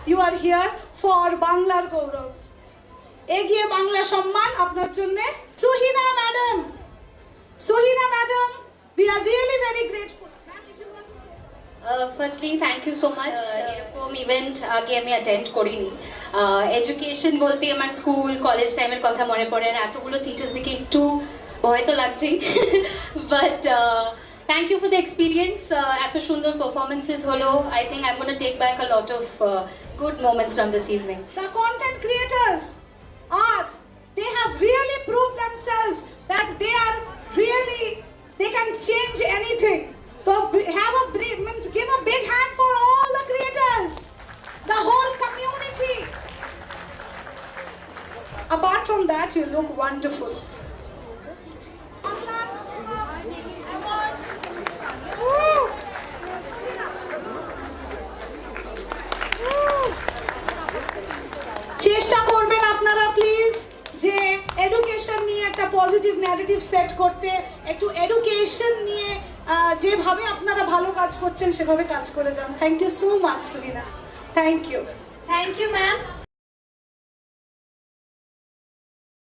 you are here for Banglar Gaurav. এগিয়ে বাংলা সম্মান আপনার জন্য Suhina madam. Suhina madam, we are really very grateful. Ma'am, if you want to say something. Firstly, thank you so much. এরকম event আগে আমি attend করিনি। Education বলতে আমার স্কুল কলেজ টাইমের কথা মনে পড়ে, আর এতগুলো টিচার্স দিকে একটু ভয় তো লাগছেই, but thank you for the experience. এত সুন্দর পারফরমেন্সেস হলো। I think I am gonna take back a lot of good moments from this evening. The content creators they have really proved themselves that they can change anything. So give a big hand for all the creators, the whole community. Apart from that, you look wonderful. চেষ্টা করবেন আপনারা please যে education নিয়ে একটা positive narrative set করতে, একটু education নিয়ে যেভাবে আপনারা ভালো কাজ করছেন সেভাবে কাজ করে যান। Thank you so much Suhina, thank you. Thank you ma'am.